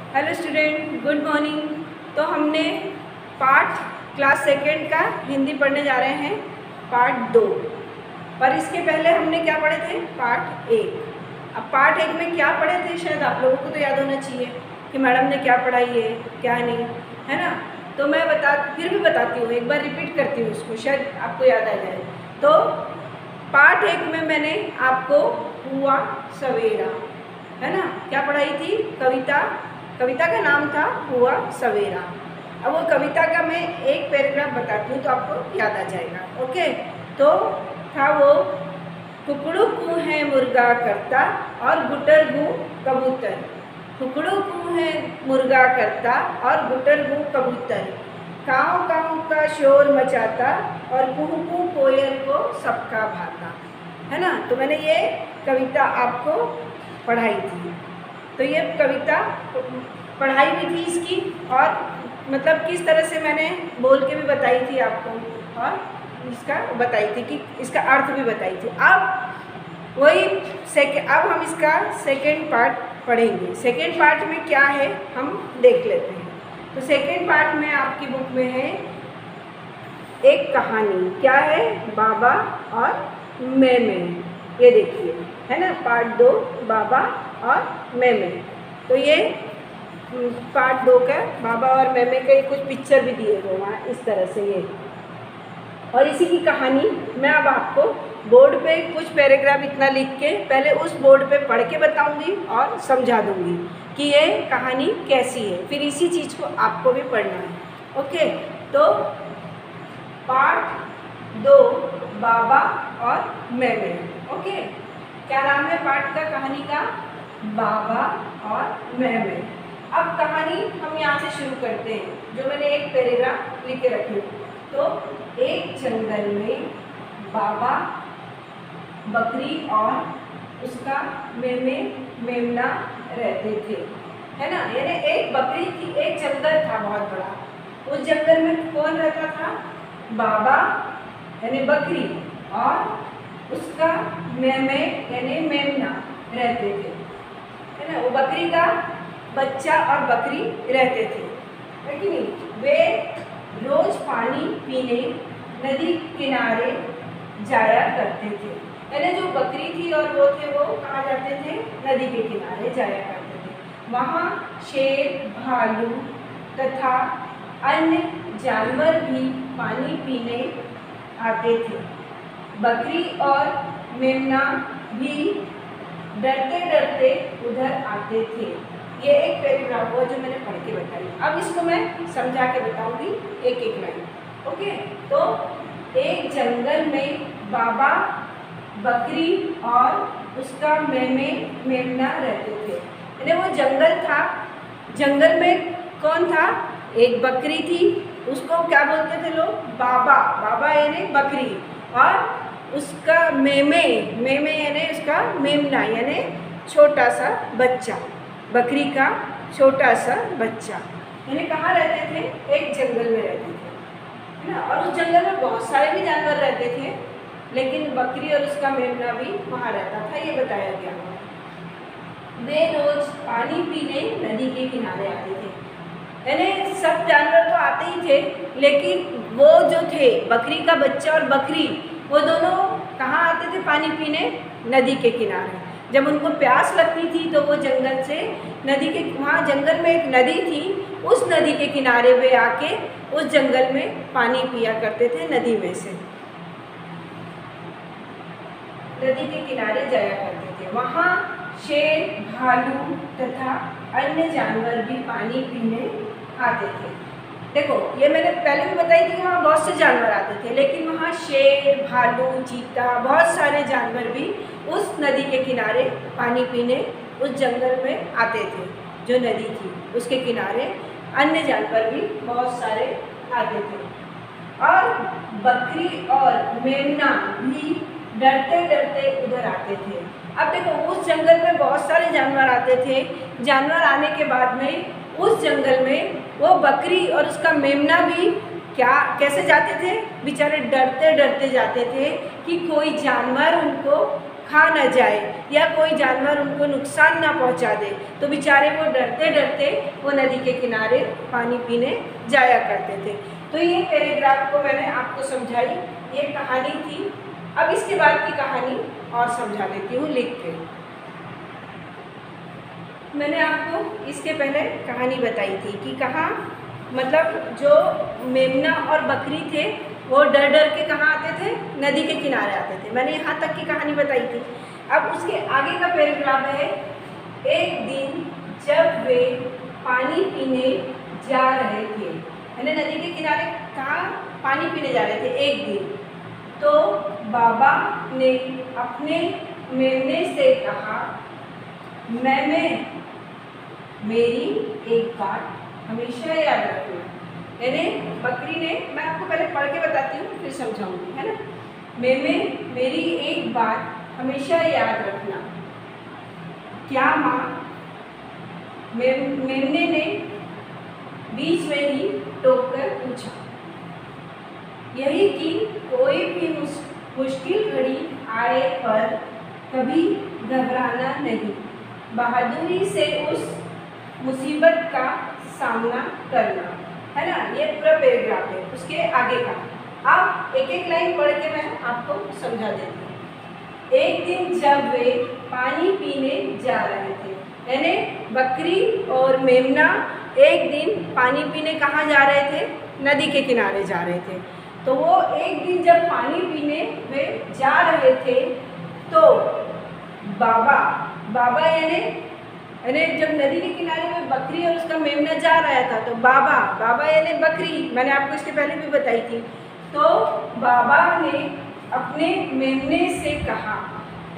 Hello student, good morning. तो हमने part class second का हिंदी पढ़ने जा रहे हैं, पार्ट 2। पर इसके पहले हमने क्या पढ़े थे? पार्ट 1। अब पार्ट 1 में क्या पढ़े थे शायद आप लोगों को तो याद होना चाहिए कि मैडम ने क्या पढ़ाई है क्या नहीं, है ना। तो मैं फिर भी बताती हूँ, एक बार रिपीट करती हूँ उसको, शायद आपको याद आ जाए। तो पार्ट 1 में मैंने आपको हुआ सवेरा, है ना, क्या पढ़ाई थी? कविता का नाम था हुआ सवेरा। अब वो कविता का मैं एक पैराग्राफ बताती हूँ तो आपको याद आ जाएगा। ओके, तो था वो, कुकड़ू कू है मुर्गा करता और गुटर गू कबूतर। कुकड़ू कू है मुर्गा करता और गुटर गू कबूतर, काँव काँव का शोर मचाता और कुहू कू कोयल को सबका भाता। है ना। तो मैंने ये कविता आपको पढ़ाई थी। तो ये कविता पढ़ाई भी थी इसकी, और मतलब किस तरह से मैंने बोल के भी बताई थी आपको, और इसका बताई थी कि इसका अर्थ भी बताई थी। अब अब हम इसका सेकेंड पार्ट पढ़ेंगे। सेकेंड पार्ट में क्या है हम देख लेते हैं। तो सेकेंड पार्ट में आपकी बुक में है एक कहानी, क्या है? बाबा और मैं। ये देखिए, है ना, पार्ट 2 बाबा और मैं। तो ये पार्ट 2 का बाबा और मैं के कुछ पिक्चर भी दिए हुए वहाँ इस तरह से ये, और इसी की कहानी मैं अब आपको बोर्ड पे कुछ पैराग्राफ इतना लिख के पहले उस बोर्ड पे पढ़ के बताऊंगी और समझा दूंगी कि ये कहानी कैसी है, फिर इसी चीज़ को आपको भी पढ़ना है। ओके, तो पार्ट 2 बाबा और मैं। ओके, क्या नाम है पार्ट का, कहानी का? बाबा और मैं। अब कहानी हम यहाँ से शुरू करते हैं, जो मैंने एक पैराग्राफ लिख के रखी। तो एक जंगल में बाबा, बकरी और उसका मेमना रहते थे, है ना। यानी एक बकरी थी, एक जंगल था बहुत बड़ा। उस जंगल में कौन रहता था? बाबा यानी बकरी और उसका यानी मेमना रहते थे, है ना। वो बकरी का बच्चा और बकरी रहते थे, है कि नहीं। वे रोज पानी पीने नदी किनारे जाया करते थे। यानी जो बकरी थी और वो थे, वो कहाँ जाते थे? नदी के किनारे जाया करते थे। वहाँ शेर, भालू तथा अन्य जानवर भी पानी पीने आते थे। बकरी और मेमना भी डरते डरते उधर आते थे। ये एक पैराग्राफ हुआ जो मैंने पढ़ के बताई। अब इसको मैं समझा के बताऊंगी एक एक लाइन। ओके, तो एक जंगल में बाबा, बकरी और उसका मेमना रहते थे। यानी वो जंगल था, जंगल में कौन था? एक बकरी थी, उसको क्या बोलते थे लोग? बाबा यानी बकरी, और उसका मेमे यानी उसका मेमना यानी छोटा सा बच्चा, बकरी का छोटा सा बच्चा। यानी कहाँ रहते थे? एक जंगल में रहते थे, है ना। और उस जंगल में बहुत सारे भी जानवर रहते थे, लेकिन बकरी और उसका मेमना भी वहाँ रहता था, ये बताया गया। वे रोज पानी पीने नदी के किनारे आते थे। यानी सब जानवर तो आते ही थे, लेकिन वो जो थे बकरी का बच्चा और बकरी, वो दोनों कहाँ आते थे पानी पीने? नदी के किनारे। जब उनको प्यास लगती थी तो वो जंगल से नदी के, वहाँ जंगल में एक नदी थी, उस नदी के किनारे वे आके उस जंगल में पानी पिया करते थे, नदी में से नदी के किनारे जाया करते थे। वहाँ शेर, भालू तथा अन्य जानवर भी पानी पीने आते थे। देखो, ये मैंने पहले भी बताई थी, वहाँ बहुत से जानवर आते थे, लेकिन वहाँ शेर, भालू, चीता, बहुत सारे जानवर भी उस नदी के किनारे पानी पीने उस जंगल में आते थे। जो नदी थी उसके किनारे अन्य जानवर भी बहुत सारे आते थे, और बकरी और मेमना भी डरते डरते उधर आते थे। अब देखो, उस जंगल में बहुत सारे जानवर आते थे। जानवर आने के बाद में उस जंगल में वो बकरी और उसका मेमना भी कैसे जाते थे? बेचारे डरते डरते जाते थे कि कोई जानवर उनको खा न जाए या कोई जानवर उनको नुकसान ना पहुंचा दे, तो बेचारे वो डरते डरते वो नदी के किनारे पानी पीने जाया करते थे। तो ये पैराग्राफ को मैंने आपको समझाई, ये कहानी थी। अब इसके बाद की कहानी और समझा देती हूँ लिख के। मैंने आपको इसके पहले कहानी बताई थी कि कहाँ मतलब जो मेमना और बकरी थे वो डर डर के कहाँ आते थे, नदी के किनारे आते थे। मैंने यहाँ तक की कहानी बताई थी। अब उसके आगे का पैराग्राफ है, एक दिन जब वे पानी पीने जा रहे थे, यानी नदी के किनारे कहाँ पानी पीने जा रहे थे एक दिन, तो बाबा ने अपने मेमने से कहा, मैमे मेरी एक बात हमेशा याद रखना। यानी बकरी ने, मैं आपको पहले पढ़ के बताती हूँ फिर समझाऊंगी, है ना। मैमे मेरी एक बात हमेशा याद रखना। क्या माँ? मेमने ने बीच में ही टोक कर पूछा। यही कि कोई भी मुश्किल घड़ी आए पर कभी घबराना नहीं, बहादुरी से उस मुसीबत का सामना करना, है ना। ये पूरा पैराग्राफ है। उसके आगे का अब एक एक लाइन पढ़ के मैं आपको समझा देती हूँ। एक दिन जब वे पानी पीने जा रहे थे, यानी बकरी और मेमना एक दिन पानी पीने कहाँ जा रहे थे, नदी के किनारे जा रहे थे। तो वो एक दिन जब पानी पीने वे जा रहे थे तो बाबा यानी जब नदी के किनारे में बकरी और उसका मेमना जा रहा था तो बाबा यानी बकरी, मैंने आपको इसके पहले भी बताई थी। तो बाबा ने अपने मेमने से कहा,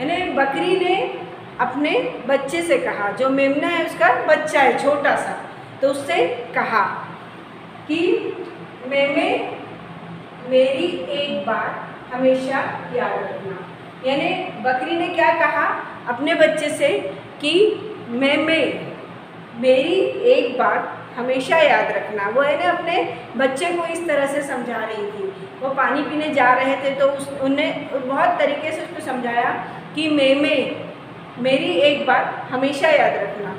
यानी बकरी ने अपने बच्चे से कहा, जो मेमना है उसका बच्चा है छोटा सा, तो उससे कहा कि मैमे मेरी एक बात हमेशा याद रखना। यानी बकरी ने क्या कहा अपने बच्चे से कि मैमे मेरी एक बात हमेशा याद रखना। वो है ना अपने बच्चे को इस तरह से समझा रही थी। वो पानी पीने जा रहे थे तो उन्होंने बहुत तरीके से उसको समझाया कि मैमे मेरी एक बात हमेशा याद रखना।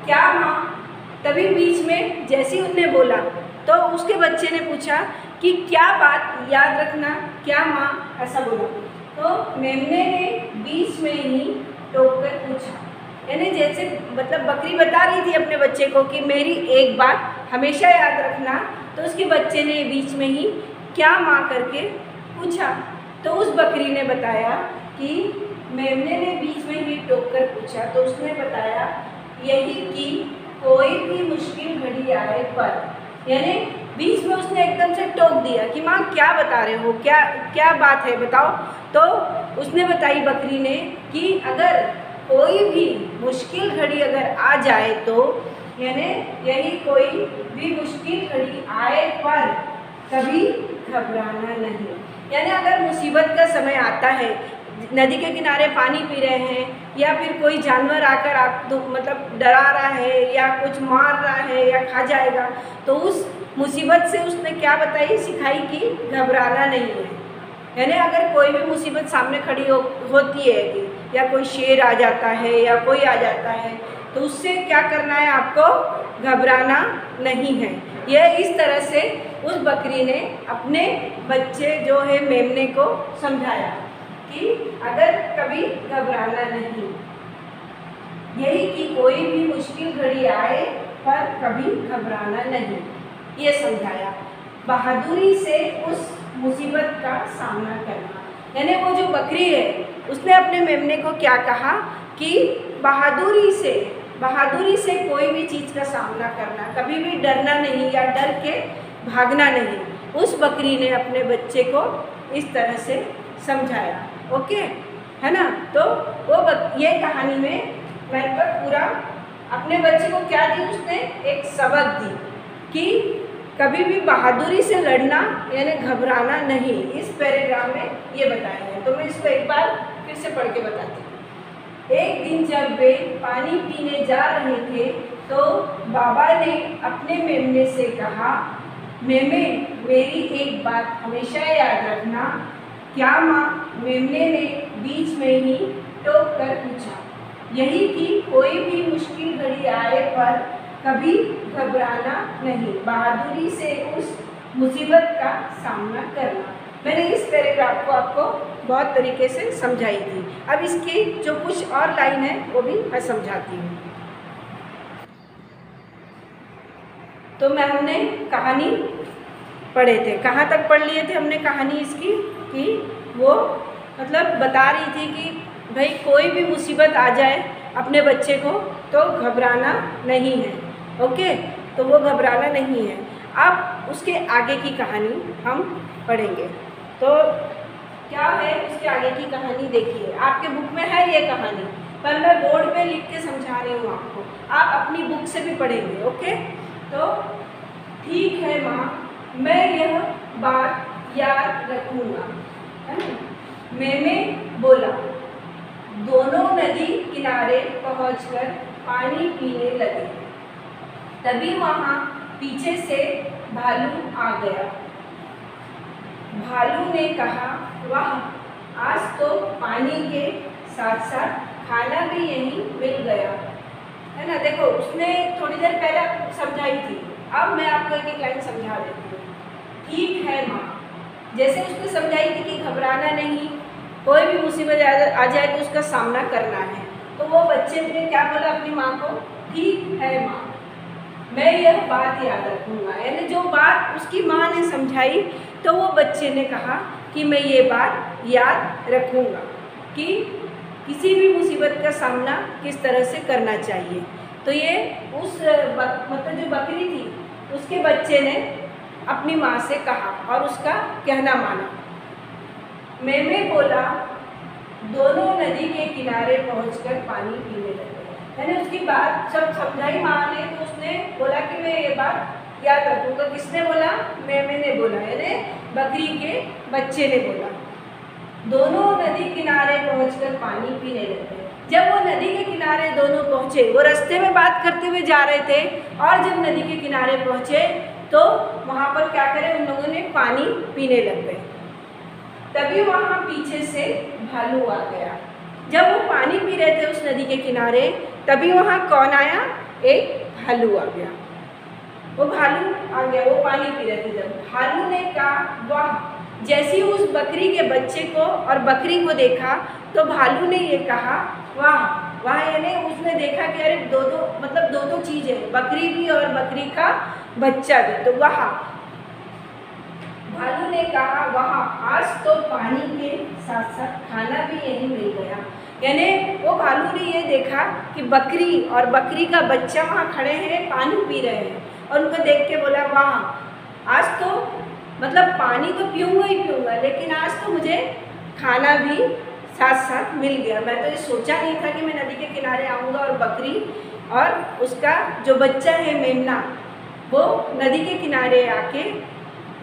क्या माँ? तभी बीच में जैसे उनने बोला तो उसके बच्चे ने पूछा कि क्या बात याद रखना, क्या माँ? ऐसा बोला तो मेमने ने बीच में ही टोक कर पूछा। यानी जैसे मतलब बकरी बता रही थी अपने बच्चे को कि मेरी एक बात हमेशा याद रखना, तो उसके बच्चे ने बीच में ही क्या माँ करके पूछा। तो उस बकरी ने बताया कि मेमने ने बीच में ही टोक कर पूछा, तो उसने बताया यही कि कोई भी मुश्किल घड़ी आए पर, यानी बीच में उसने एकदम से टोक दिया कि माँ क्या बता रहे हो, क्या बात है बताओ। तो उसने बताई बकरी ने कि अगर कोई भी मुश्किल घड़ी अगर आ जाए तो, यानी यही कोई भी मुश्किल घड़ी आए पर कभी घबराना नहीं। यानी अगर मुसीबत का समय आता है, नदी के किनारे पानी पी रहे हैं या फिर कोई जानवर आकर आप मतलब डरा रहा है या कुछ मार रहा है या खा जाएगा, तो उस मुसीबत से उसने क्या बताई, सिखाई कि घबराना नहीं है। यानी अगर कोई भी मुसीबत सामने खड़ी होती है या कोई शेर आ जाता है या कोई आ जाता है, तो उससे क्या करना है, आपको घबराना नहीं है। यह इस तरह से उस बकरी ने अपने बच्चे जो है मेमने को समझाया कि अगर कभी घबराना नहीं, यही कि कोई भी मुश्किल घड़ी आए पर कभी घबराना नहीं, ये समझाया। बहादुरी से उस मुसीबत का सामना करना, यानी वो जो बकरी है उसने अपने मेमने को क्या कहा कि बहादुरी से कोई भी चीज़ का सामना करना, कभी भी डरना नहीं या डर के भागना नहीं। उस बकरी ने अपने बच्चे को इस तरह से समझाया। ओके, है ना। तो वो ये कहानी में मैंने पूरा अपने बच्चे को क्या दी, उसने एक सबक दी कि कभी भी बहादुरी से लड़ना यानी घबराना नहीं। इस पैराग्राफ में ये बताया है, तो मैं इसको एक बार फिर से पढ़ के बताती हूँ। एक दिन जब वे पानी पीने जा रहे थे तो बाबा ने अपने मेमने से कहा, मेमे मेरी एक बात हमेशा याद रखना, क्या माँ, मेमने ने बीच में ही टोक कर पूछा। यही कि कोई भी मुश्किल घड़ी आए पर कभी घबराना नहीं, बहादुरी से उस मुसीबत का सामना करना। मैंने इस पैराग्राफ को आपको बहुत तरीके से समझाई थी। अब इसकी जो कुछ और लाइन है वो भी मैं समझाती हूँ। तो मैं हमने कहानी पढ़े थे, कहाँ तक पढ़ लिए थे हमने कहानी इसकी, कि वो मतलब बता रही थी कि भाई कोई भी मुसीबत आ जाए अपने बच्चे को तो घबराना नहीं है। ओके, तो वो घबराना नहीं है। अब उसके आगे की कहानी हम पढ़ेंगे। तो क्या है उसके आगे की कहानी, देखिए आपके बुक में है ये कहानी, पर मैं बोर्ड पे लिख के समझा रही हूँ आपको, आप अपनी बुक से भी पढ़ेंगे। ओके, तो ठीक है माँ, मैं यह बात याद रखूँगा, है ना। मेमे बोला। दोनों नदी किनारे पहुंचकर पानी पीने लगे। तभी वहाँ पीछे से भालू आ गया। भालू ने कहा, वाह, आज तो पानी के साथ साथ खाना भी यहीं मिल गया, है ना। देखो उसने थोड़ी देर पहले समझाई थी, अब मैं आपको एक लाइन समझा देती हूँ। ठीक है माँ, जैसे उसने समझाई थी कि घबराना नहीं, कोई भी मुसीबत आ जाए तो उसका सामना करना है, तो वो बच्चे ने क्या बोला अपनी माँ को, ठीक है माँ, मैं यह बात याद रखूँगा। यानी जो बात उसकी माँ ने समझाई तो वो बच्चे ने कहा कि मैं ये बात याद रखूँगा कि किसी भी मुसीबत का सामना किस तरह से करना चाहिए। तो ये उस मतलब जो बकरी थी उसके बच्चे ने अपनी माँ से कहा और उसका कहना माना। मेमे बोला। दोनों नदी के किनारे पहुंचकर पानी पीने लगे। मैंने उसकी बात जब समझाई माँ ने तो उसने बोला कि मैं ये बात याद रखूँगा। किसने बोला? मेमे ने बोला, यानी बकरी के बच्चे ने बोला। दोनों नदी किनारे पहुंचकर पानी पीने लगे। जब वो नदी के किनारे दोनों पहुँचे, वो रास्ते में बात करते हुए जा रहे थे और जब नदी के किनारे पहुँचे तो वहाँ पर क्या करे, उन लोगों ने पानी पीने लग गए। तभी वहाँ पीछे से भालू आ गया। जब वो पानी पी रहे थे उस नदी के किनारे, तभी वहाँ कौन आया? एक भालू आ गया। वो भालू आ गया, वो पानी पी रहे थे। जब भालू ने कहा, वाह, जैसे ही उस बकरी के बच्चे को और बकरी को देखा तो भालू ने ये कहा, वाह वाह, यानी उसने देखा कि अरे दो चीज़ है, बकरी भी और बकरी का बच्चा भी। तो वाह, भालू ने कहा, वाह, आज तो पानी के साथ साथ खाना भी यहीं मिल गया। यानी वो भालू ने ये देखा कि बकरी और बकरी का बच्चा वहाँ खड़े हैं, पानी पी रहे हैं, और उनको देख के बोला, वाह, आज तो मतलब पानी तो पीऊँगा ही पीऊँगा, लेकिन आज तो मुझे खाना भी साथ साथ मिल गया। मैं तो ये सोचा नहीं था कि मैं नदी के किनारे आऊँगा और बकरी और उसका जो बच्चा है मेमना, वो नदी के किनारे आके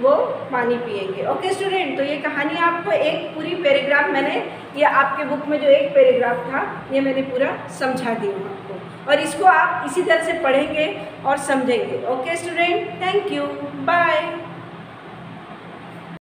वो पानी पिएंगे। ओके स्टूडेंट, तो ये कहानी आपको एक पूरी पैराग्राफ मैंने, ये आपके बुक में जो एक पैराग्राफ था ये मैंने पूरा समझा दिया आपको, और इसको आप इसी तरह से पढ़ेंगे और समझेंगे। Okay student, thank you, bye.